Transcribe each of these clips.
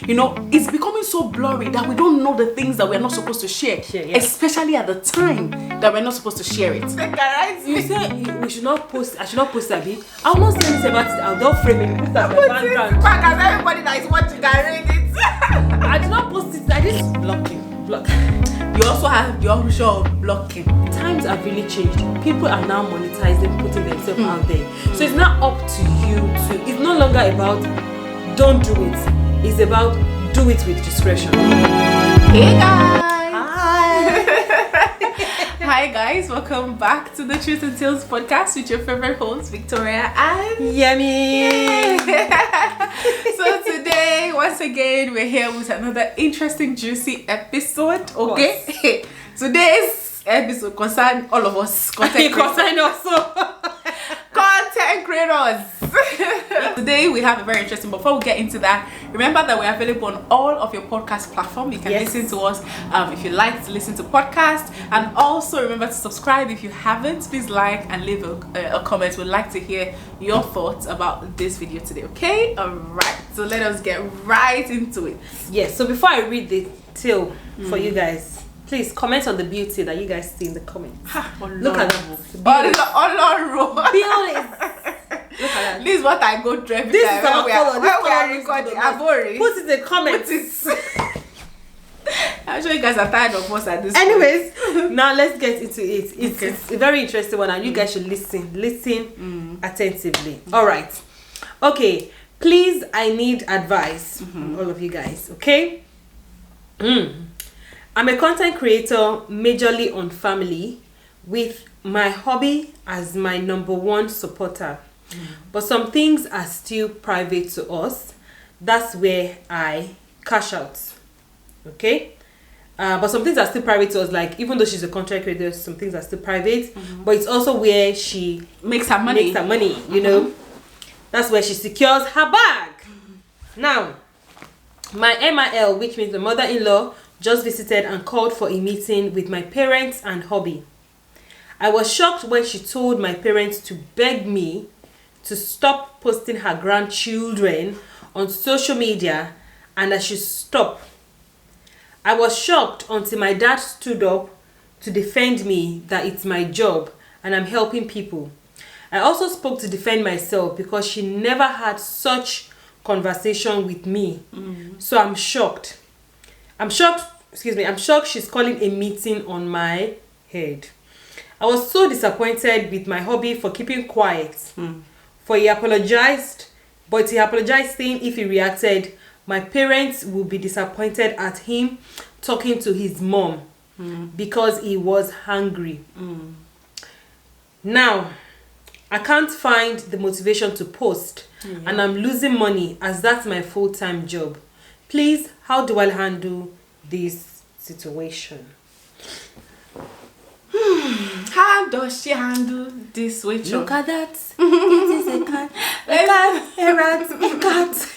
You know, it's becoming so blurry that we don't know the things that we're not supposed to share. Especially at the time that we're not supposed to share it. You say we should not post, I should not post a bit. I'll not say anything about it. I'll not frame it. Put that background. Back as everybody that is watching can read it. I did not post it. I just block. You also have the option of blocking. Times have really changed. People are now monetizing, putting themselves out there. So it's not up to you to. It's no longer about don't do it. It's about do it with discretion. Hey guys! Hi! Hi guys, welcome back to the Truthandtalespodcast with your favorite hosts, Victoria and Yummy! So today, once again, we're here with another interesting, juicy episode. Okay? Today's episode concerns all of us. Content creators. Today we have a very interesting. Before we get into that, remember that we're available on all of your podcast platforms. You can listen to us if you like to listen to podcasts, and also remember to subscribe if you haven't. Please like and leave a comment. We'd like to hear your thoughts about this video today. Okay, all right, so let us get right into it. Yes, so before I read the tale for you guys, please comment on the beauty that you guys see in the comments. Look at that. Look at that. This is what I go through every This time is our color. when we are recording. Put it in the comments. I'm sure you guys are tired of us at this Anyways, now let's get into it. It's a very interesting one, and you guys should listen attentively. All right. Okay. Please, I need advice from all of you guys. Okay. I'm a content creator majorly on family, with my hobby as my number one supporter. But some things are still private to us. That's where I cash out. Okay? But some things are still private to us. Like, even though she's a content creator, some things are still private. But it's also where she makes her money. You know? That's where she secures her bag. Now, my MIL, which means the mother-in-law, just visited and called for a meeting with my parents and hubby. I was shocked when she told my parents to beg me to stop posting her grandchildren on social media and I should stop. I was shocked until my dad stood up to defend me that it's my job and I'm helping people. I also spoke to defend myself because she never had such conversation with me. So I'm shocked. I'm shocked she's calling a meeting on my head. I was so disappointed with my hubby for keeping quiet. For he apologized saying if he reacted, my parents would be disappointed at him talking to his mom because he was hungry. Now, I can't find the motivation to post and I'm losing money as that's my full-time job. Please, how do I handle this situation? How does she handle this situation? Look at that. It is a cat. A cat, a rat, a cat.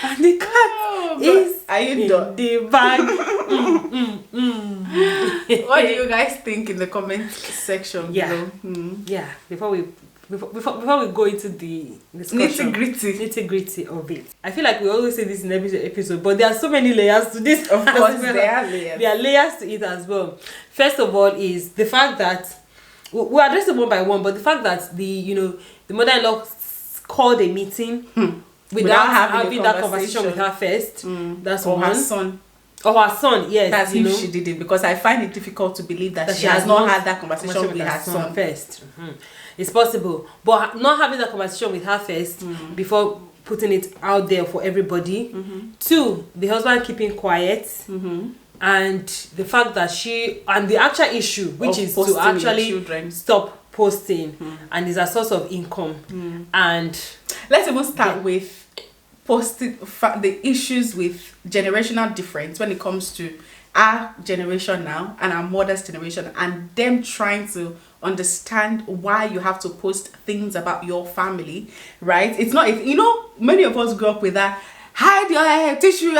And the cat is in the bag. What do you guys think in the comment section below? Yeah, before we go into the discussion, nitty-gritty of it. I feel like we always say this in every episode, but there are so many layers to this. Of course, there are layers. There are layers to it as well. First of all is the fact that we'll address it one by one, but the fact that the mother-in-law called a meeting without having that conversation with her first. That's or one. her son. Or her son, yes. That's if she did it, because I find it difficult to believe that she has not had that conversation with her son first. It's possible, but not having that conversation with her first before putting it out there for everybody. 2, the husband keeping quiet, and the fact that the actual issue, which is to actually stop posting, and is a source of income. And let's even start with posting the issues with generational difference when it comes to our generation now and our mother's generation, and them trying to understand why you have to post things about your family, right? It's not, many of us grew up with that hide your hair, tissue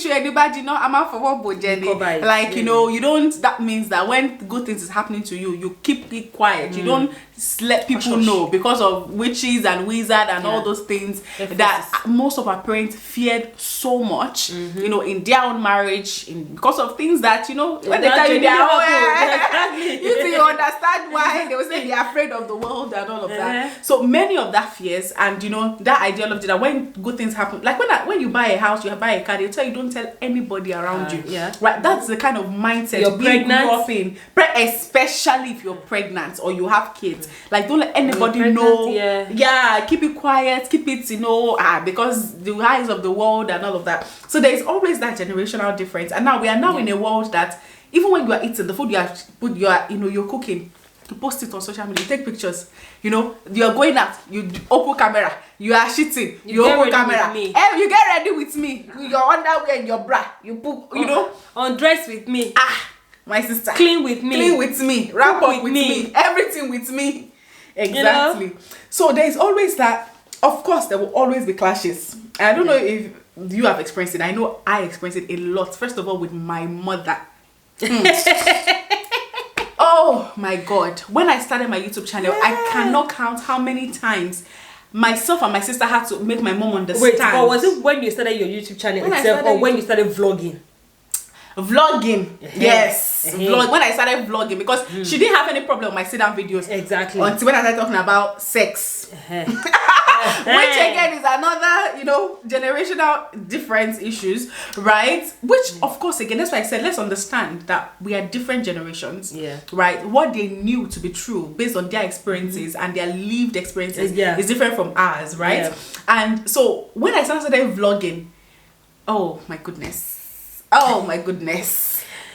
anybody know I'm out for what like you don't, that means that when good things is happening to you, you keep it quiet. You don't let people know because of witches and wizard and all those things that most of our parents feared so much, you know, in their own marriage, because of things that, you know, when they tell you their own, you understand why they will say they're afraid of the world and all of that. So many of that fears and, you know, that ideology that when good things happen, like when you buy a house, you buy a car, they'll tell you don't tell anybody around you. Right? That's the kind of mindset you're pregnant, grew up in, especially if you're pregnant or you have kids. Like, don't let anybody know. Keep it quiet, keep it, you know, because the eyes of the world and all of that. So there's always that generational difference. And now we are now in a world that even when you are eating the food you're cooking, to post it on social media, you take pictures, you know, you're going out, you open camera, you are shitting, you open camera, you get ready with me, your underwear and your bra, you put, you know, undress with me, my sister, clean with me, wrap up with me, everything with me. Exactly. You know? So there's always that. Of course there will always be clashes. I don't know if you have experienced it. I know I experienced it a lot. First of all, with my mother. Oh my God. When I started my YouTube channel, I cannot count how many times myself and my sister had to make my mom understand. Wait, or was it when you started your YouTube channel itself, or when you started vlogging? Vlogging, yes. Vlog. When I started vlogging, because she didn't have any problem with my sit-down videos. Exactly. Until when I started talking about sex. Which again is another, you know, generational difference issues, right? Which, of course, again, that's why I said, let's understand that we are different generations, right? What they knew to be true based on their experiences and their lived experiences is different from ours, right? And so when I started vlogging, oh my goodness.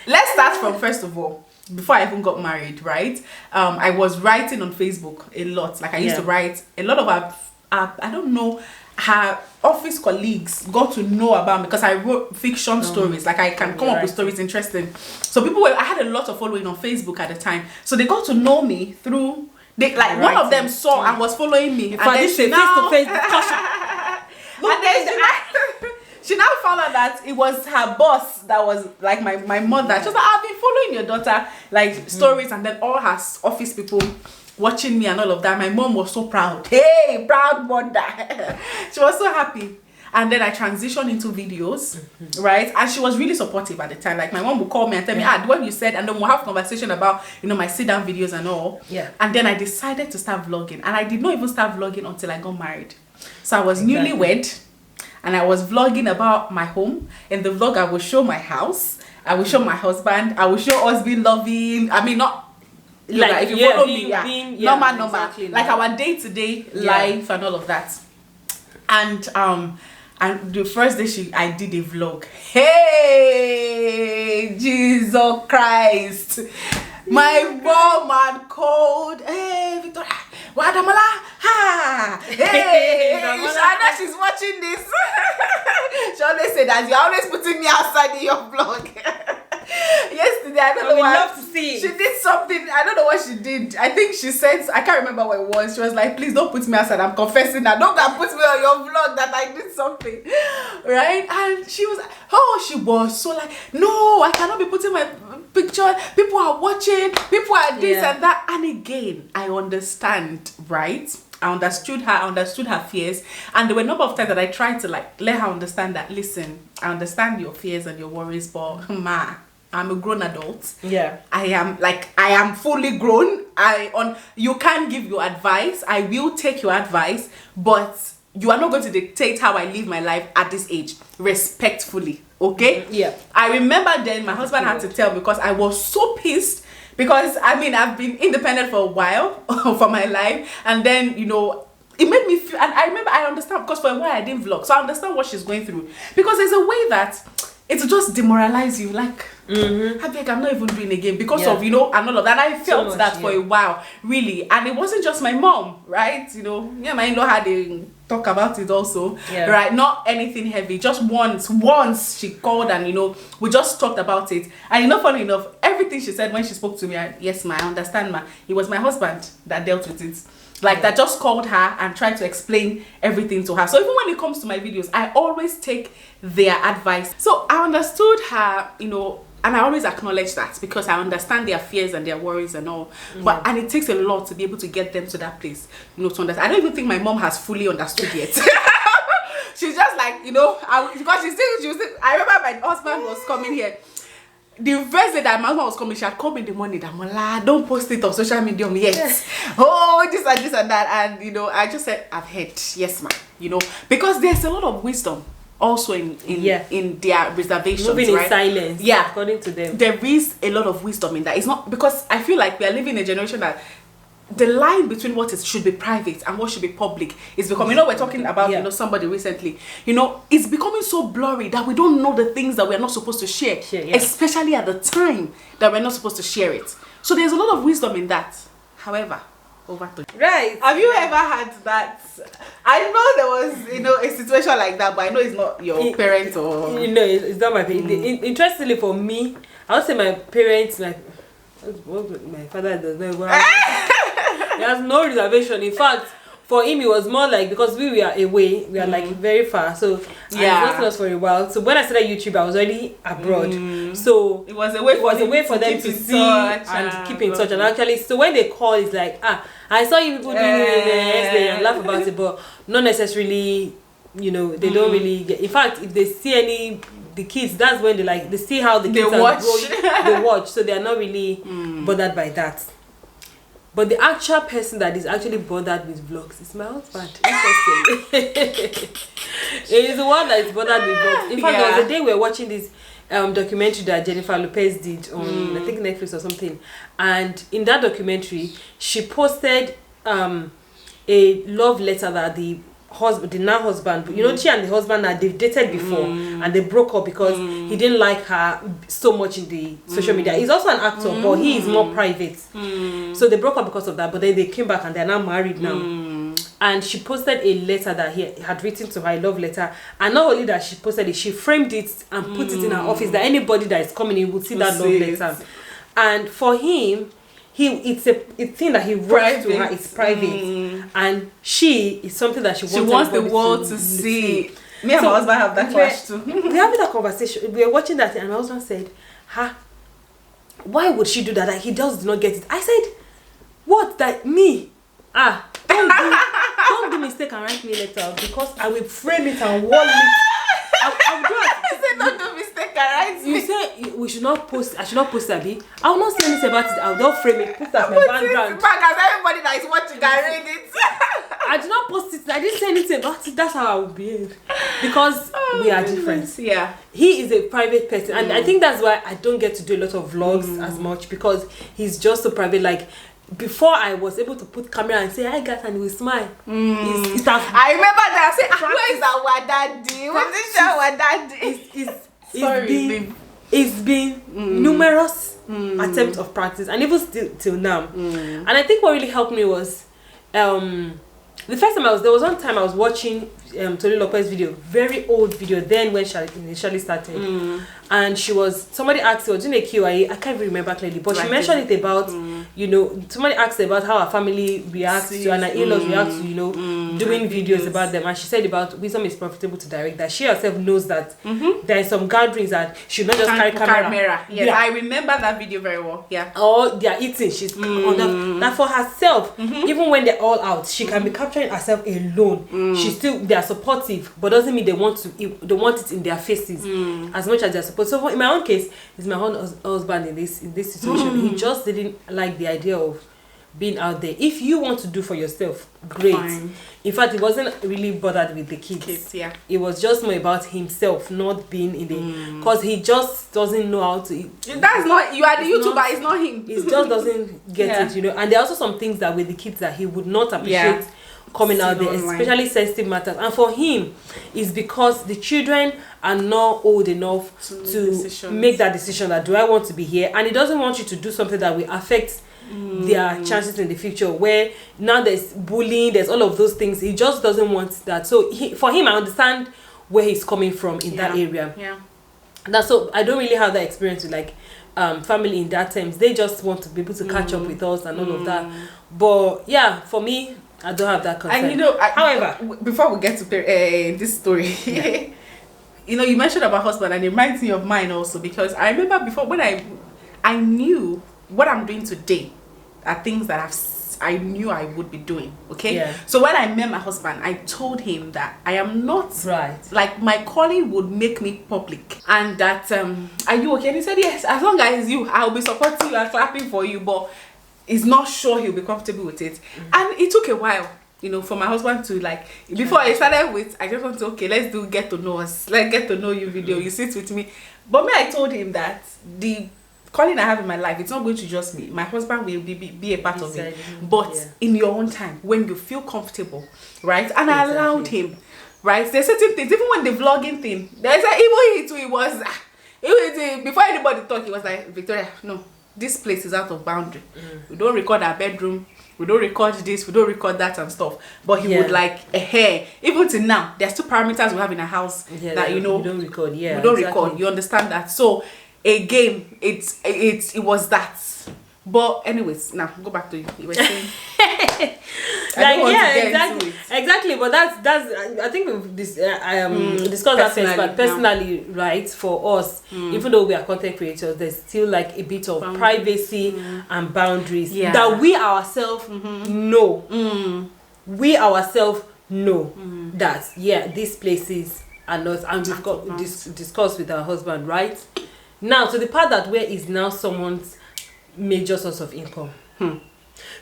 Let's start from, first of all, before I even got married, right? I was writing on Facebook a lot. Like I used to write. A lot of our I don't know, her office colleagues got to know about me because I wrote fiction stories. Like I can come up with stories interesting. So I had a lot of following on Facebook at the time. So they got to know me through, one of them saw and was following me. And then she now, she now found out that it was her boss that was like my mother. She was like, I've been following your daughter, like stories, and then all her office people watching me and all of that. My mom was so proud. Hey, proud mother. She was so happy. And then I transitioned into videos, right? And she was really supportive at the time. Like my mom would call me and tell me, what you said, and then we'll have conversation about, you know, my sit-down videos and all. And then I decided to start vlogging. And I did not even start vlogging until I got married. So I was newlywed. And I was vlogging about my home. In the vlog, I will show my house. I will show my husband. I will show us being loving. I mean, not like if you follow me, normal. Exactly, like our day-to-day life and all of that. And the first day I did a vlog. Hey, Jesus Christ. My mom had called. Hey, Victoria. Wadamala, hey, I know she's watching this. She always said that you're always putting me outside in your vlog. Yesterday, I don't know what. Love to see. She did something. I don't know what she did. I think she said, I can't remember what it was. She was like, please don't put me outside. I'm confessing that. Don't put me on your vlog that I did something. Right? And she was she was so like, no, I cannot be putting my picture. People are watching. People are this and that. And again, I understand, right? I understood her fears. And there were a number of times that I tried to like let her understand that, listen, I understand your fears and your worries, but I'm a grown adult. I am fully grown. You can give your advice. I will take your advice, but you are not going to dictate how I live my life at this age, respectfully. Okay? I remember then my husband had to tell me because I was so pissed. Because I mean, I've been independent for a while for my life, and then, you know, it made me feel, and I remember I understand because for a while I didn't vlog, so I understand what she's going through, because there's a way that it just demoralize you, like I'm not even doing again because of, you know, and all of that. I felt so much, that for a while, really. And it wasn't just my mom, right? You know, my in-law had a talk about it also, right? Not anything heavy, just once she called and, you know, we just talked about it. And, you know, funny enough, everything she said when she spoke to me, yes, ma, I understand, ma. It was my husband that dealt with it. Like that just called her and tried to explain everything to her. So even when it comes to my videos, I always take their advice. So I understood her, you know, and I always acknowledge that because I understand their fears and their worries and all. But and it takes a lot to be able to get them to that place, you know, to understand. I don't even think my mom has fully understood yet. She's just like, you know, because she was still, I remember my husband was coming here. The first day that my husband was coming, she had come in the morning that Mola, don't post it on social media yet. Yes. Oh, this and that. And you know, I just said, I've heard, yes, ma'am. You know, because there's a lot of wisdom also in their reservations. Moving right? in silence. Yeah. According to them. There is a lot of wisdom in that. It's not because I feel like we are living in a generation that the line between what should be private and what should be public is becoming, you know, we're talking about, you know, somebody recently, you know, it's becoming so blurry that we don't know the things that we're not supposed to share, especially at the time that we're not supposed to share it. So there's a lot of wisdom in that. However, over to you. Right. Have you ever had that? I know there was, you know, a situation like that, but I know it's not your parents or... You know, it's not my parents. Interestingly for me, I would say my parents, like, my father does not he has no reservation. In fact, for him it was more like, because we were away, we are like very far, so yeah, it was for a while. So when I started YouTube, I was already abroad, so it was a way for them to see and keep in touch. And actually, so when they call, it's like, I saw you people doing it the next day and laugh about it, but not necessarily, you know, they don't really get. In fact, if they see the kids, that's when they see how the kids are growing. They watch, so they are not really bothered by that. But the actual person that is actually bothered with vlogs is my husband. He's the one that is bothered with vlogs. In fact, there was a day we were watching this documentary that Jennifer Lopez did on, I think, Netflix or something. And in that documentary, she posted a love letter that the now husband, you know, she and the husband they've dated before and they broke up because he didn't like her so much in the social media. He's also an actor, but he is more private. So they broke up because of that, but then they came back and they're now married now. And she posted a letter that he had written to her, a love letter. And not only that she posted it, she framed it and put it in her office that anybody that is coming in would see that love letter. And for him, it's a thing that he wrote to her. It's private, and she is something that she wants the world to see. Me and my husband have that clash too. We're having that conversation. We were watching that, and my husband said, why would she do that? Like, he just did not get it. I said, what? That me? Don't do mistake and write me later, because I will frame it and wall it. I'll do it. I said, don't do mistake and write me. You say we should not post. I should not post Abi. I will not say anything about it. I'll not frame it. Put it as my background. Because everybody that is watching can read it. I did not post it. I didn't say anything about it. That's how I would behave. Because we are different. Yeah. He is a private person, and I think that's why I don't get to do a lot of vlogs as much, because he's just so private. Like, before I was able to put camera and say hi guys and we smile. I remember that. I said, where is our daddy? What is our daddy? It's been numerous attempts of practice, and even still till now. And I think what really helped me was the first time there was one time I was watching Tony Lopez video, very old video, then when she initially started, and somebody asked her, doing a Q&A, I can't even remember clearly, but she mentioned it about, you know, somebody asked her about how her family reacts to, and her in-laws react to, you know, doing videos about them, and she said about wisdom is profitable to direct, that she herself knows that there are some gatherings that she not just carry camera. Yes, I remember that video very well. Yeah. Or they are eating, she's on that for herself, even when they're all out, she can be capturing herself alone. She's still, they are supportive, but doesn't mean they want it in their faces as much as they're supportive. So in my own case, it's my own husband in this situation. He just didn't like the idea of being out there. If you want to do for yourself, great. Fine. In fact, he wasn't really bothered with the kids. Yeah. It was just more about himself, not being in the, because he just doesn't know how to. That's not, you are the YouTuber, it's not him. He just doesn't get it, you know. And there are also some things that with the kids that he would not appreciate coming out there, especially sensitive matters. And for him, it's because the children are not old enough to make that decision that, do I want to be here? And he doesn't want you to do something that will affect their chances in the future, where now there's bullying, there's all of those things. He just doesn't want that. So for him, I understand where he's coming from in that area. Yeah. That's so I don't really have that experience with like family in that terms. They just want to be able to catch up with us and all of that. But yeah, for me, I don't have that concern. And you know, however, before we get to this story, you mentioned about husband, and it reminds me of mine also, because I remember before when I knew what I'm doing today are things that I knew I would be doing. Okay. Yeah. So when I met my husband, I told him that I am not like my calling would make me public, and that are you okay? And he said yes, as long as you, I'll be supporting you and clapping for you, but he's not sure he'll be comfortable with it. And it took a while, for my husband to like, before I started with, I just want to, okay, let's do get to know us, like get to know you video, you sit with me. But I told him that the calling I have in my life, it's not going to just be, my husband will be a part of it, but in your own time, when you feel comfortable, right? And I allowed him, right? There's certain things, even when the vlogging thing, there's even he too, it was before anybody talked, he was like, Victoria, no, this place is out of boundary. We don't record our bedroom, we don't record this, we don't record that and stuff. But he would like even till now, there's 2 parameters we have in a house that we don't record. We don't record. You understand that? So again, it was that. But anyways, now go back to you. You were saying exactly. But that's I think we've discussed that first, but personally, right, for us, even though we are content creators, there's still like a bit of privacy and boundaries that we ourselves know. We ourselves know that these places are not, and we've got discussed with our husband, right? Now to the part that where is now someone's major source of income.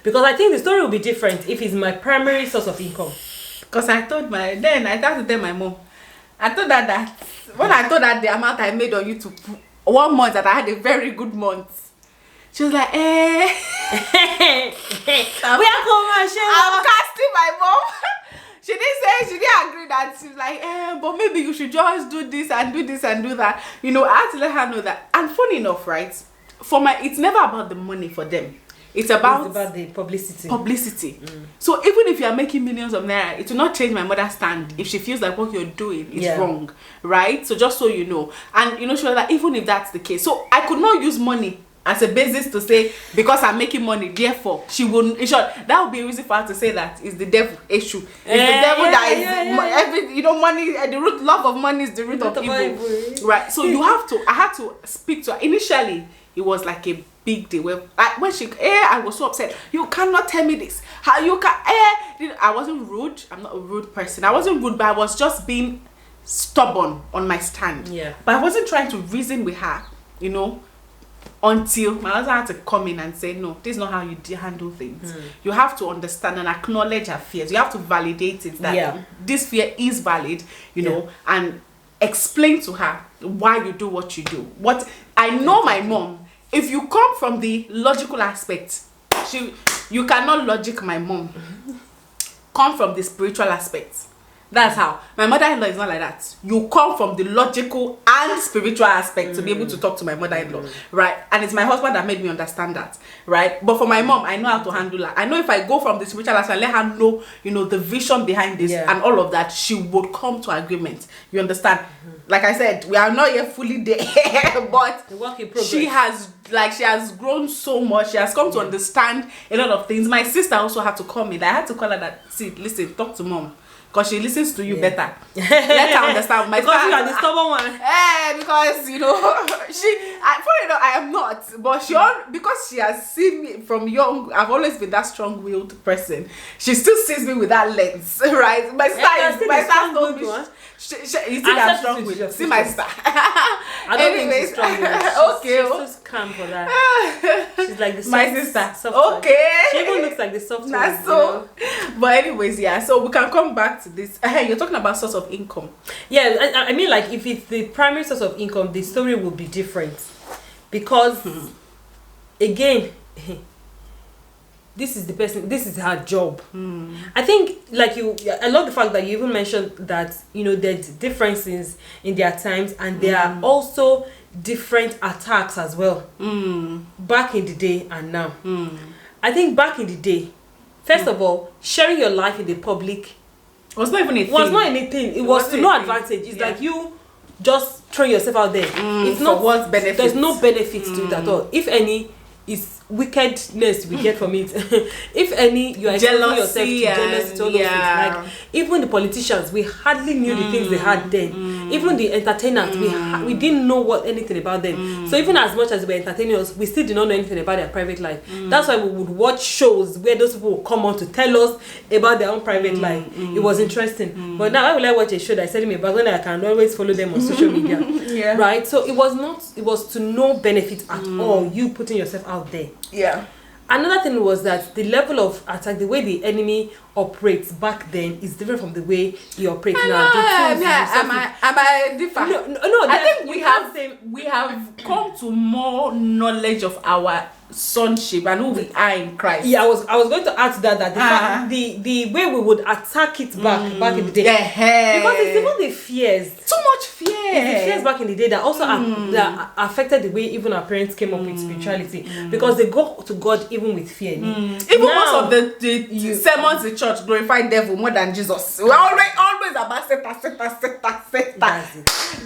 Because I think the story will be different if it's my primary source of income. Because I told I had to tell my mom. I told her that when I told her the amount I made on YouTube 1 month, that I had a very good month. She was like, we are commercial. I'm casting my mom. She didn't agree that. She's like, but maybe you should just do this and do this and do that. I had to let her know that. And funny enough, right? It's never about the money for them. It's about the publicity. So even if you are making millions of naira, it will not change my mother's stand if she feels like what you're doing is wrong, right? So just so you know. And she was like, even if that's the case, so I could not use money as a basis to say because I'm making money, therefore she wouldn't. In short, that would be a reason for her to say that is the devil issue. It's the devil that is money. The root love of money is the root of evil, right? So I had to speak to her. Initially, it was like a big deal. When I was so upset. You cannot tell me this. How you can? I wasn't rude. I'm not a rude person. I wasn't rude, but I was just being stubborn on my stand. Yeah. But I wasn't trying to reason with her, until my husband had to come in and say, no, this is not how you handle things. You have to understand and acknowledge her fears. You have to validate it that this fear is valid, and explain to her why you do what you do. What I know, my mom, if you come from the logical aspect, you cannot logic my mom. Come from the spiritual aspect. That's how. My mother-in-law is not like that. You come from the logical and spiritual aspect to be able to talk to my mother-in-law, right? And it's my husband that made me understand that, right? But for my mom, I know how to handle her. I know if I go from the spiritual aspect and let her know, the vision behind this and all of that, she would come to agreement. You understand? Like I said, we are not yet fully there, but the work in progress. She has grown so much. She has come to understand a lot of things. My sister also had to come in. I had to call her that, see, listen, talk to mom. Because she listens to you better. Let her understand. Because you are the stubborn one. Because I am not. But because she has seen me from young, I've always been that strong-willed person. She still sees me with that lens, right? My star told me. You think I'm strong-willed? See my star. I don't think she's strong-willed. She's just calm for that. She's like the my sister. Soft okay. She even looks like the soft one. That's so. But anyways, so we can come back to this. You're talking about source of income. Yeah, I mean, like if it's the primary source of income, the story will be different because again, this is her job. I think I love the fact that you even mentioned that there's differences in their times and there are also different attacks as well. Back in the day and now. I think back in the day, first of all, sharing your life in the public was not even a thing. Was not anything. It was to no advantage. It's like you just throw yourself out there. It's not what benefit. There's no benefit to it at all. If any, it's wickedness we get from it. If any, you are exposing yourself to jealousy, all those things. Like even the politicians, we hardly knew the things they had then. Even the entertainers, we didn't know anything about them. So even as much as we were entertaining us, we still did not know anything about their private life. That's why we would watch shows where those people would come on to tell us about their own private life. It was interesting. But now I will watch a show that said me about when I can always follow them on social media. Right? So it was to no benefit at all, you putting yourself out there. Yeah. Another thing was that the level of attack, the way the enemy operates back then is different from the way he operates now. Am I different? No. I think we have come to more knowledge of our sonship and who we are in Christ. Yeah, I was going to add to that the way we would attack it back in the day. Because it's even the fears. Too much fear. It's the fears back in the day that also that affected the way even our parents came up with spirituality. Because they go to God even with fear. Even most of the sermons in church glorify devil more than Jesus. We're always about Satan.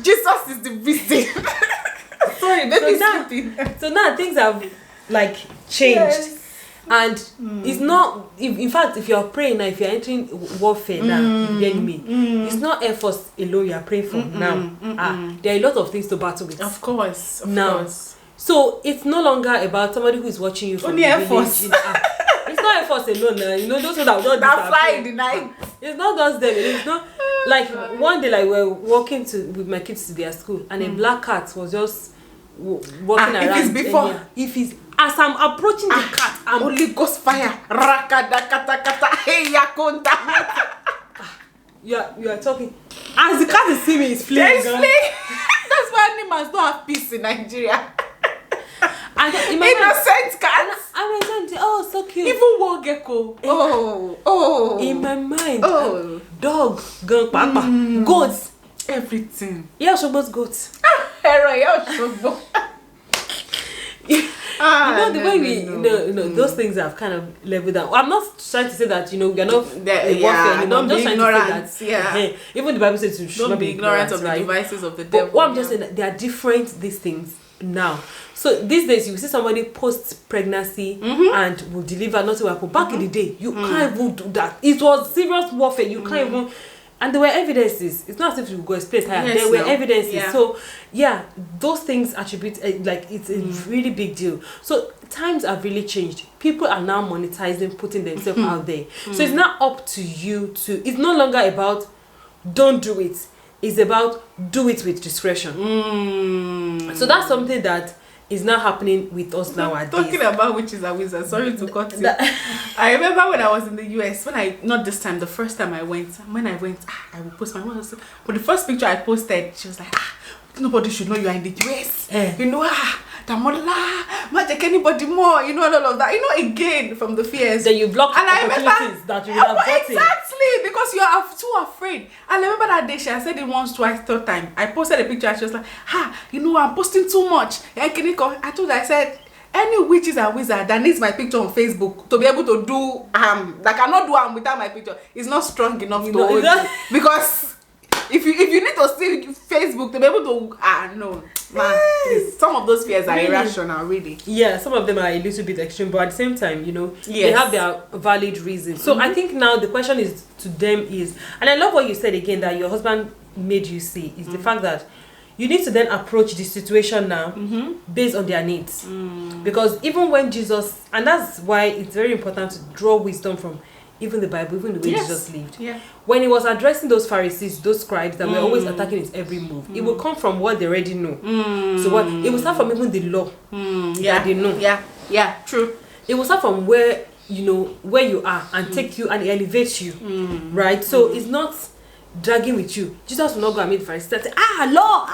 Jesus is the reason. Sorry, so now things have like changed, and it's not. In fact, if you are praying now, if you are entering warfare now, with the enemy, it's not Air Force alone you are praying for now. There are a lot of things to battle with. Of course. So it's no longer about somebody who is watching you from only the Air Force. It's not Air Force alone now. You know those that don't fly in the night. It's not just them. It's not like one day like we're walking with my kids to their school, and a black cat was just walking around. If it's before, if it's as I'm approaching the cat, I'm Holy Ghost fire. Rakadakatakata. Hey yakonda. You are talking. As the cat is seeing me, it's fleeing. That's why animals don't have peace in Nigeria. Innocent cats. I'm saying, oh, so cute. Even war gecko. Oh. In my mind, dog, goats, everything. Yeah, Shogbo's goats. The way we those things have kind of leveled down. I'm not trying to say that we are not warfare. Don't be ignorant. Even the Bible says you should not be ignorant of the devices of the devil. But what I'm just saying that they are different. These things now. So these days you see somebody post pregnancy and will deliver nothing will happen. Back in the day, you can't even do that. It was serious warfare. You can't even. And there were evidences. It's not as if you go explain higher. There were evidences. Yeah. So, those things attribute, it's a really big deal. So, times have really changed. People are now monetizing, putting themselves out there. So, it's not up to you it's no longer about don't do it. It's about do it with discretion. So, that's something that is now happening with us nowadays. Talking about witches and wizards, sorry to cut you. I remember when I was in the US, not this time, the first time I went, I would post my mom. But the first picture I posted, she was like, nobody should know you are in the US. Damola, magic anybody more, all of that. Again, from the fears. Then you block opportunities that you would have gotten. Exactly, because you are too afraid. And I remember that day, she had said it once, twice, third time. I posted a picture and she was like, I'm posting too much. I told her, I said, any witches and wizard that needs my picture on Facebook to be able to do that cannot do without my picture is not strong enough to hold you. Because if you need to see Facebook to be able to no, man, please. Some of those fears are irrational, really. Yeah, some of them are a little bit extreme, but at the same time, they have their valid reasons. So I think now the question is to them is, and I love what you said again that your husband made you see is the fact that you need to then approach the situation now based on their needs. Because even when Jesus, and that's why it's very important to draw wisdom from even the Bible, even the way Jesus lived. Yeah. When he was addressing those Pharisees, those scribes that were always attacking his every move, it will come from what they already know. So it will start from even the law that they know. Yeah, true. It will start from where you are and take you and elevate you, right? So it's not dragging with you. Jesus will not go and meet the Pharisees and say, law,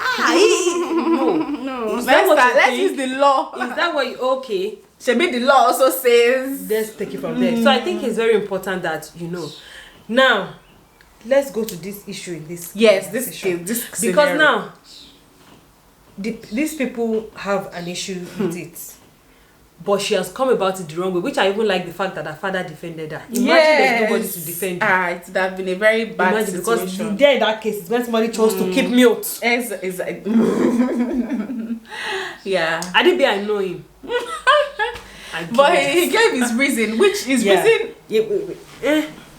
no. Let's use the law. Is that what okay? Maybe the law also says. Let's take it from there. So I think it's very important that Now, let's go to this issue in this. Yes, this because scenario. now these people have an issue with it, but she has come about it the wrong way. Which I even like the fact that her father defended her. Imagine there's nobody to defend you. It would have been a very bad situation. Because there in that case, it's when somebody chose to keep mute. Yeah. I didn't be I know him. But he gave his reason, which is reason.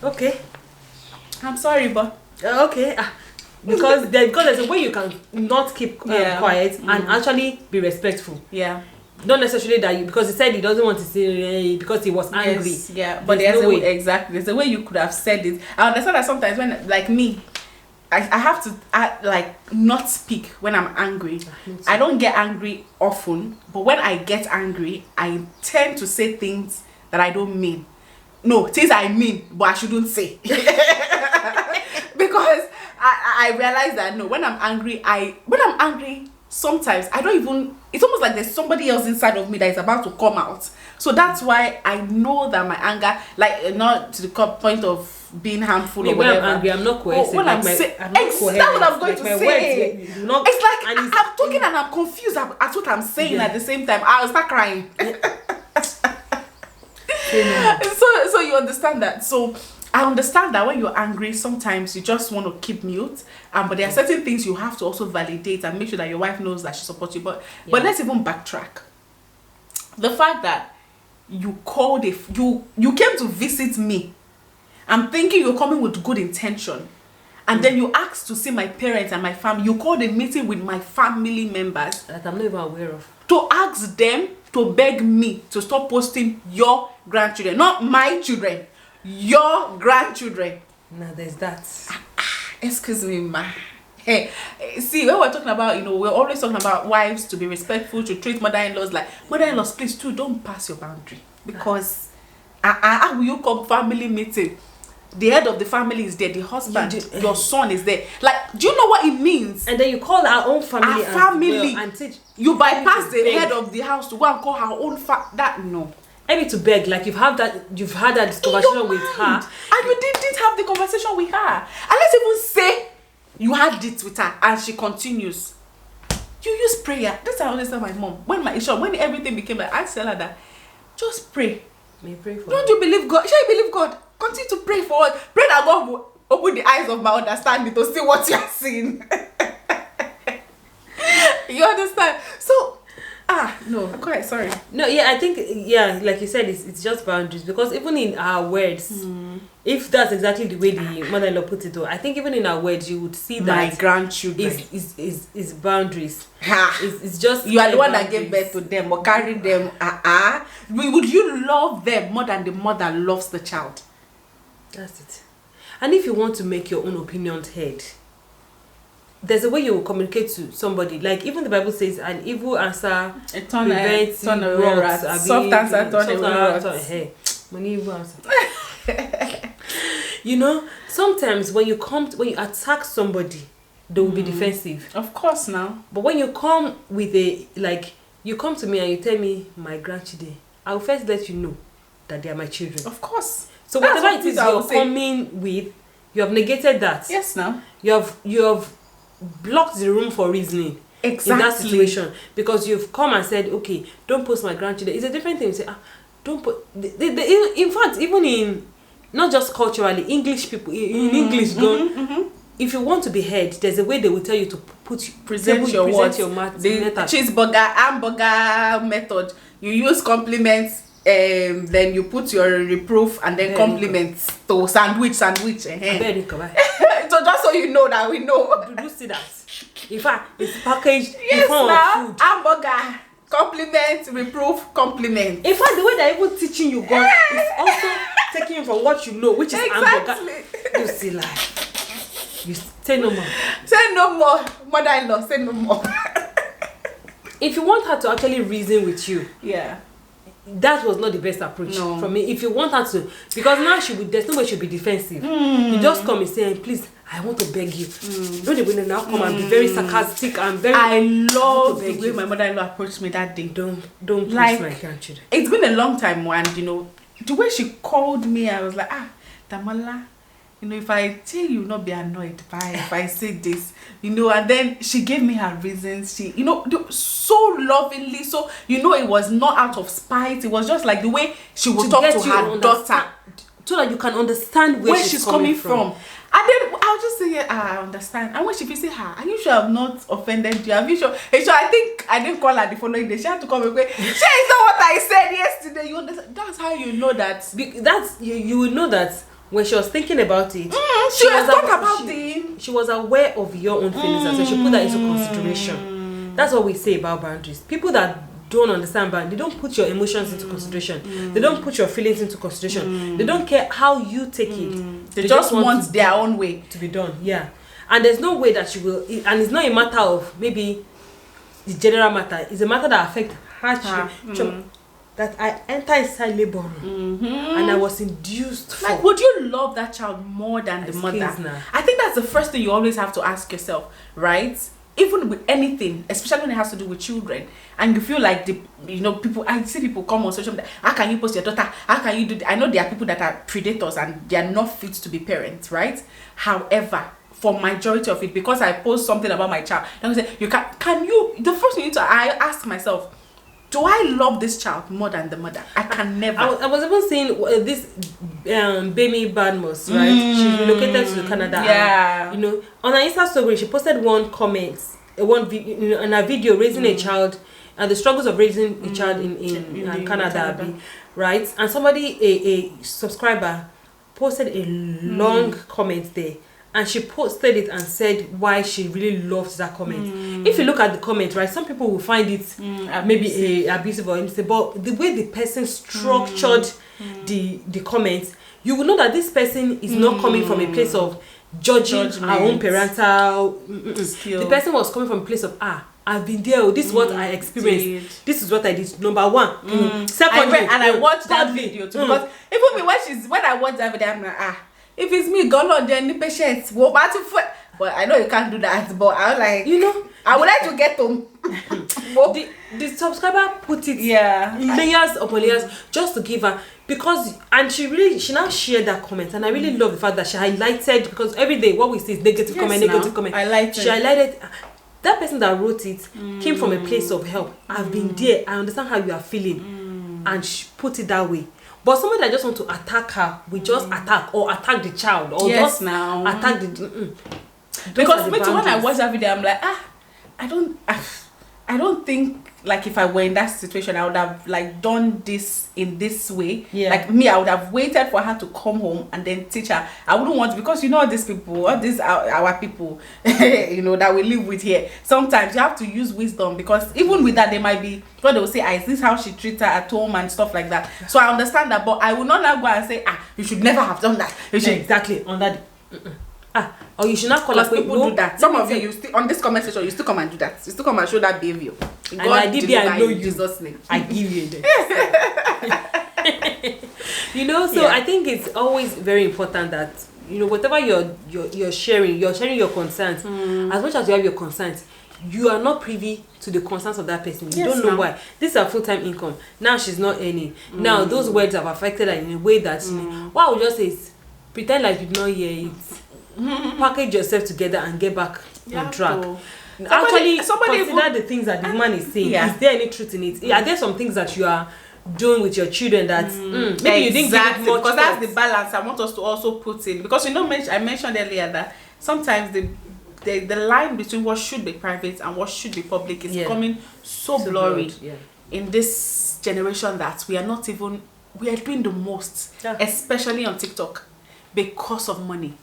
Okay. I'm sorry, but okay. because there's a way you can not keep quiet and actually be respectful. Yeah. Not necessarily that because he said he doesn't want to say because he was angry. Yes, yeah, but there's a way. Exactly. There's a way you could have said it. I understand that sometimes when, like me, I have to not speak when I'm angry. I don't get angry often, but when I get angry, I tend to say things that I don't mean. No, things I mean, but I shouldn't say. Because I realize that no, when I'm angry, sometimes I don't even, it's almost like there's somebody else inside of me that is about to come out. So that's why I know that my anger, like not to the point of being harmful or whatever. When I'm angry, I'm not coercive. When that's what I'm going to say. It's like I'm talking and I'm confused at what I'm saying at the same time. I'll start crying. So you understand that. So I understand that when you're angry, sometimes you just want to keep mute. But there are certain things you have to also validate and make sure that your wife knows that she supports you. But let's even backtrack. The fact that you called you came to visit me. I'm thinking you're coming with good intention. And then you asked to see my parents and my family. You called a meeting with my family members. That I'm not even aware of. To ask them to beg me to stop posting your grandchildren. Not my children. Your grandchildren. Now there's that. Excuse me, ma. Hey, see, when we're talking about, we're always talking about wives to be respectful, to treat mother-in-laws like, mother-in-laws, please too, don't pass your boundary. Because how will you come family meeting? The head of the family is there, the husband, your son is there. Like, do you know what it means? And then you call our own family. And teach. You bypass the head of the house to go and call her own no. Maybe to beg, like you've had that conversation with her. And you didn't have the conversation with her. And let's even say you had it with her and she continues. You use prayer. That's how I always tell my mom. When everything became like, I tell her that, just pray. May pray for Don't you believe God? Shall you believe God? Continue to pray for us. Pray that God will open the eyes of my understanding to see what you are seeing. You understand? So, no, quite sorry. No, I think, like you said, it's just boundaries. Because even in our words, if that's exactly the way the mother-in-law put it, though, I think even in our words, you would see that my grandchildren is boundaries. It's just you are the one that gave birth to them or carry them. Would you love them more than the mother loves the child? That's it. And if you want to make your own opinions heard, there's a way you will communicate to somebody. Like even the Bible says, an evil answer prevents soft answer turn away. Hey, evil answer. Sometimes when you attack somebody, they will be defensive. Of course, now. But when you come with you come to me and you tell me my grandchildren, I will first let you know that they are my children. Of course. So whatever it is you're coming with, you have negated that. Yes, now. You have blocked the room for reasoning. Exactly. In that situation, because you've come and said, okay, don't post my grandchildren. It's a different thing. You say, don't put. In fact, even in not just culturally, English people in English if you want to be heard, there's a way they will tell you to present your method. Cheeseburger, hamburger method. You use compliments. Then you put your reproof and then compliments to sandwich. So just so you know that we know. Do you see that? In fact, it's packaged in form of food. Hamburger, compliment, reproof, compliment. In fact, the way they're even teaching you God is also taking you from what you know, which is hamburger. You see, like, you say no more. Say no more, mother-in-law. Say no more. If you want her to actually reason with you, that was not the best approach for me. If you want her to, because now there's no way she'll be defensive. You just come and say, please, I want to beg you. Don't even now come and be very sarcastic and very. I love the way my mother-in-law approached me that day. Don't push my grandchildren. It's been a long time, and the way she called me, I was like, Damola, if I tell you, not be annoyed if I say this, and then she gave me her reasons. She, so lovingly, so it was not out of spite. It was just like the way she would talk to her daughter, so that you can understand where she's coming from. And then I'll just say, I understand. And when she say, are you sure I've not offended you? Are you sure? And so I think I didn't call her the following day. She had to come and say, she is not what I said yesterday. You understand? That's how you know that. You will know that when she was thinking about it, she was thought about she was aware of your own feelings, and so she put that into consideration. That's what we say about boundaries. People that don't understand boundaries, they don't put your emotions into consideration. They don't put your feelings into consideration. They don't care how you take it. They just want their own way to be done. Yeah. And there's no way that you will, and it's not a matter of maybe the general matter. It's a matter that affects her. That I enter inside labor room and I was induced for. Like, would you love that child more than the mother? I think that's the first thing you always have to ask yourself, right? Even with anything, especially when it has to do with children, and you feel like people. I see people come on social media. How can you post your daughter? How can you do that? I know there are people that are predators and they are not fit to be parents, right? However, for majority of it, because I post something about my child, and I say, can you? The first thing I ask myself, do I love this child more than the mother? I can never. I was even seeing this Baby Badmus, right? She relocated to Canada. Yeah. And, on her Insta story, she posted one comment, in a video raising a child, and the struggles of raising a child in Canada, right? And somebody, a subscriber, posted a long comment there. And she posted it and said why she really loves that comment. If you look at the comment, right, some people will find it maybe abusive or anything, but the way the person structured the comment, you will know that this person is not coming from a place of judging our own parental skill. The person was coming from a place of I've been there. This is what I experienced. This is what I did. Number one. Secondly, I watched that video too. Because even me when I watched that video, I'm like, if it's me, go on there, any patience. But I know you can't do that. But I was like, I would like to get home. the subscriber put it layers upon layers just to give her, and she now shared that comment, and I really love the fact that she highlighted, because every day what we see is negative comment. She highlighted. That person that wrote it came from a place of help. I've been there. I understand how you are feeling, and she put it that way. But somebody that just want to attack her, we just attack the child, or attack the. Because me too, when I watch that video, I'm like, I don't think, like, if I were in that situation, I would have done this in this way. Like me, I would have waited for her to come home and then teach her. I wouldn't want, because these people, all these our people, that we live with here. Sometimes you have to use wisdom, because even with that, they might be, what they will say, is this how she treats her at home and stuff like that. So I understand that, but I will not now go and say, you should never have done that. You should exactly on that. Or you should not call us. People do that. Some of you still on this comment section, you still come and do that. You still come and show that behavior. And I did be, I know you. Jesus' name. I give you this. I think it's always very important that whatever you're sharing your concerns. As much as you have your concerns, you are not privy to the concerns of that person. You don't know why. This is a full-time income. Now she's not earning. Now those words have affected her in a way that what I would just say is pretend like you did not hear it. Package yourself together and get back on track. Somebody consider the things that the woman is saying. Is there any truth in it? Are there some things that you are doing with your children that maybe you didn't give it much? Because that's the balance I want us to also put in. Because I mentioned earlier that sometimes the line between what should be private and what should be public is becoming so blurry in this generation that we are doing the most, especially on TikTok, because of money.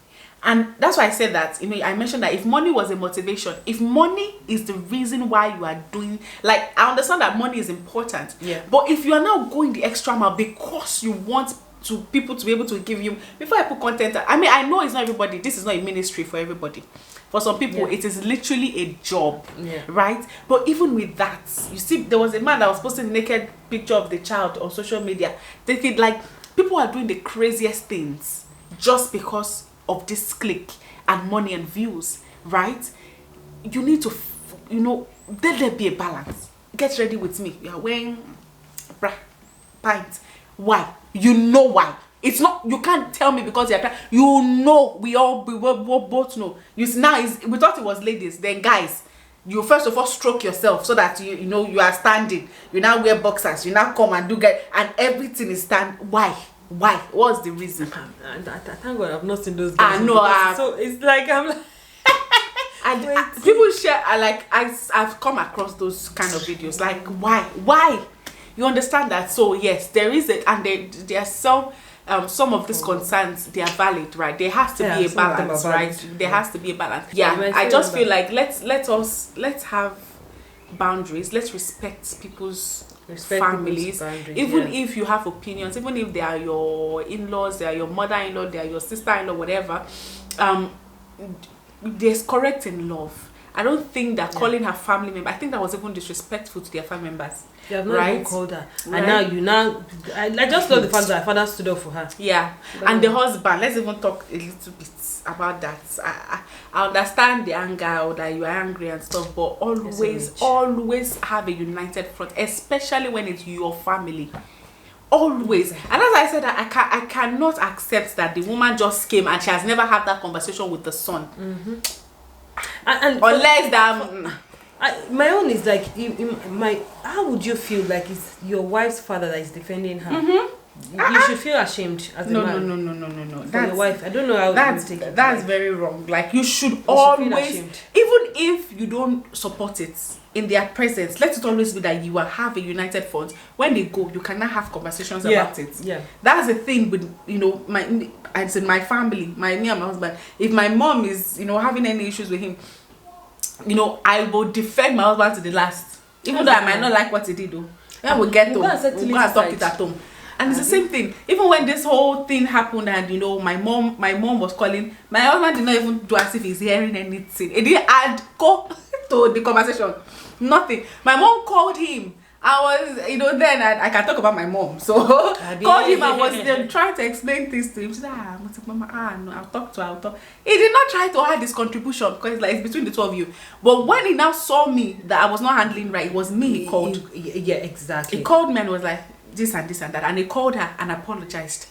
And that's why I said that, I mentioned that if money was a motivation, if money is the reason why you are doing, I understand that money is important. But if you are now going the extra mile because you want people to be able to give you, before I put content, I know it's not everybody, this is not a ministry for everybody. For some people, it is literally a job, right? But even with that, you see, there was a man that was posting a naked picture of the child on social media. They think people are doing the craziest things just because of this click and money and views, right? You need to, let there be a balance. Get ready with me. You are wearing pint. Why? You know why. It's not, you can't tell me because you're we both know. We thought it was ladies, then guys. You first of all stroke yourself so that you are standing. You now wear boxers. You now come and do and everything is Why? What's the reason? Thank God I've not seen those guys. I know. So it's like I'm like. And people share. I've come across those kind of videos. Like why? You understand that? So yes, there is it, and there are some some of these concerns, they are valid, right? There has to be a balance, right? There has to be a balance. Yeah, I just feel like let's have boundaries. Let's respect people's families, even if you have opinions, even if they are your in-laws, they are your mother-in-law, they are your sister-in-law, whatever. There's correct in love. I don't think that calling her family member, I think that was even disrespectful to their family members. You have not even called her. Right? And now I just love the fact that her father stood up for her. Yeah. And the husband, let's even talk a little bit about that. I understand the anger or that you are angry and stuff, but always have a united front, especially when it's your family. Always. And as I said, I cannot accept that the woman just came and she has never had that conversation with the son. And unless that my own is like how would you feel like it's your wife's father that is defending her? You should feel ashamed as a man. No. For your wife. I don't know how that's you take it. That's very wrong. Like you should always, even if you don't support it in their presence, let it always be that you will have a united front. When they go, you cannot have conversations about it. Yeah. That's the thing with my family, me and my husband. If my mom is having any issues with him, I will defend my husband to the last, even though I might not like what he did. When we get home, we'll go and talk it at home. And it's the same thing. Even when this whole thing happened and my mom was calling, my husband did not even do as if he's hearing anything. He didn't add go to the conversation. Nothing. My mom called him. I was, then I can talk about my mom. So called him and was trying to explain things to him. She said, no, I'll talk to her. He did not try to add his contribution because it's between the two of you. But when he now saw me that I was not handling right, it was me he called. Yeah, exactly. He called me and was like, this and this and that, and he called her and apologized.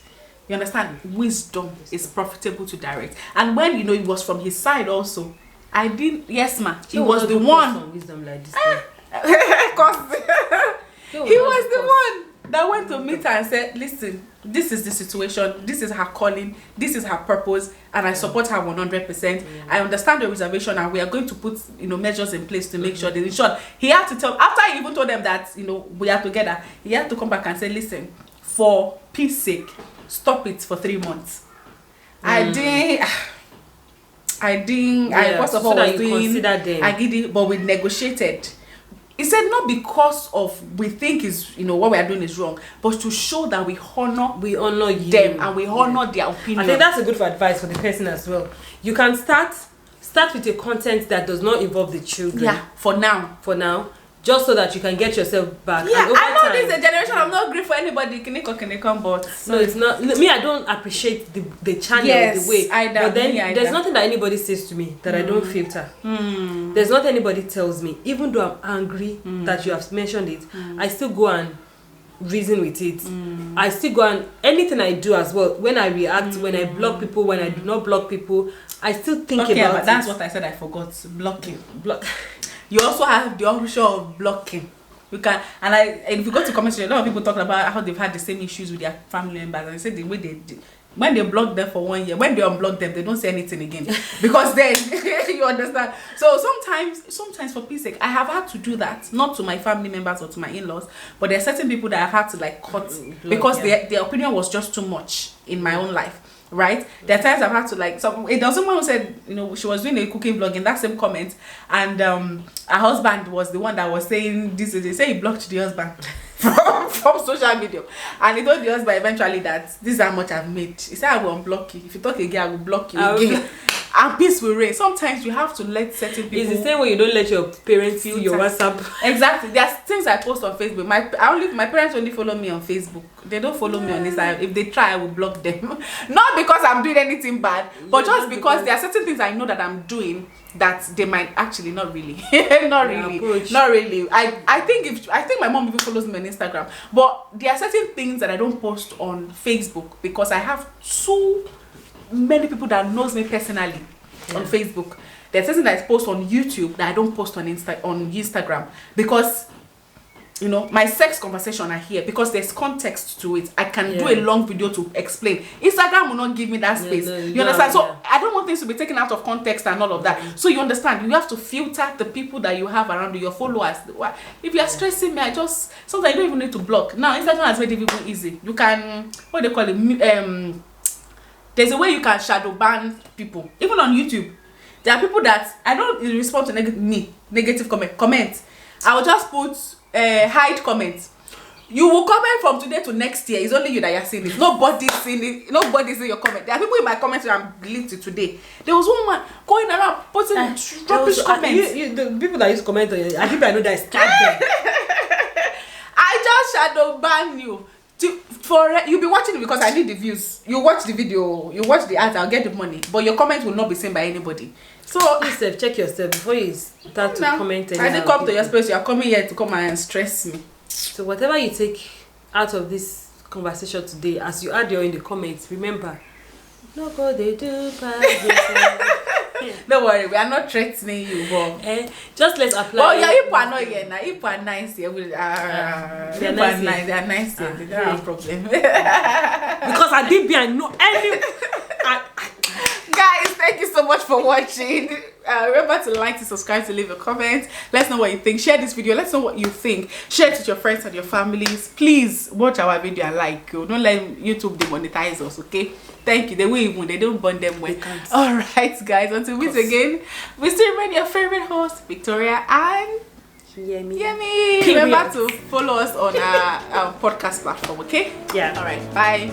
You understand? Wisdom is profitable to direct. And when it was from his side also, I didn't. Yes, ma. He was the one. Wisdom like this. Because he was the one that went to meet her and said, "Listen, this is the situation. This is her calling. This is her purpose, and I support her 100%. I understand the reservation, and we are going to put measures in place to make sure that." In short, he had to tell, after he even told them that we are together, he had to come back and say, "Listen, for peace sake, stop it for 3 months." I first of all was doing, I did it, but we negotiated. He said not because of we think is what we are doing is wrong, but to show that we honor them and we honor their opinion. I think that's a good advice for the person as well. You can start with a content that does not involve the children. Yeah, for now. Just so that you can get yourself back. Yeah, I know this is a generation. I'm not great for anybody. But no, it's not. Me, I don't appreciate the channel the way. But then there's nothing that anybody says to me that I don't filter. There's nothing anybody tells me, even though I'm angry that you have mentioned it. I still go and reason with it. I still go and anything I do as well. When I react, when I block people, when I do not block people, I still think about it. That's what I said. I forgot blocking. You also have the option of blocking. You can, and if you go to comment section, a lot of people talk about how they've had the same issues with their family members, and they say the way they did. When they block them for 1 year, when they unblock them, they don't say anything again because then you understand. So sometimes for peace sake, I have had to do that, not to my family members or to my in-laws, but there are certain people that I've had to cut because their opinion was just too much in my own life. Right? There are times I've had to there was someone who said, she was doing a cooking vlog in that same comment, and her husband was the one that was saying this. They say he blocked the husband from social media, and he told the husband eventually that this is how much I've made. He said, I will unblock you. If you talk again, I will block you again. And peace will reign. Sometimes you have to let certain people. It's the same way you don't let your parents see your WhatsApp. Exactly. There's things I post on Facebook. My parents only follow me on Facebook. They don't follow me on Instagram. If they try, I will block them. Not because I'm doing anything bad, but just because there are certain things I know that I'm doing that they might actually not really. Not really. I think my mom even follows me on Instagram. But there are certain things that I don't post on Facebook because I have too many people that knows me personally on Facebook. There's something that I post on YouTube that I don't post on Instagram because my sex conversation are here because there's context to it. I can do a long video to explain. Instagram will not give me that space. You understand? So I don't want things to be taken out of context and all of that. So you understand, you have to filter the people that you have around you, your followers. If you are stressing me, sometimes you don't even need to block. Now Instagram has made it even easy. You can, what do they call it? There's a way you can shadow ban people. Even on YouTube, there are people that I don't respond to negative comments. I will just put hide comments. You will comment from today to next year. It's only you that you're seeing it. Nobody's seeing it. Nobody's seeing your comment. There are people in my comments that I'm deleted today. There was one man going around putting rubbish comments. The people that used to comment on you, I think I know that. I just shadow ban you. You'll be watching it because I need the views. You watch the video, you watch the ads, I'll get the money. But your comment will not be seen by anybody. So yourself, check yourself before you start to comment. I didn't come to your space. You are coming here to come and stress me. So whatever you take out of this conversation today, as you add your in the comments, remember, no go they do pass. Don't worry, we are not threatening you, but just let's apply. Oh yeah, people are not here now. People are nice here. They are nice here. They don't have problem. Because I didn't be I know any. Guys, thank you so much for watching. Remember to like, to subscribe, to leave a comment. Let's know what you think. Share this video. Let's know what you think. Share it with your friends and your families. Please watch our video and like. Don't let YouTube demonetize us, okay? Thank you. They don't burn them well. Alright, guys. Until we meet again, we still remain your favorite host, Victoria and Yemi. Remember to follow us on our podcast platform, okay? Yeah. Alright, bye.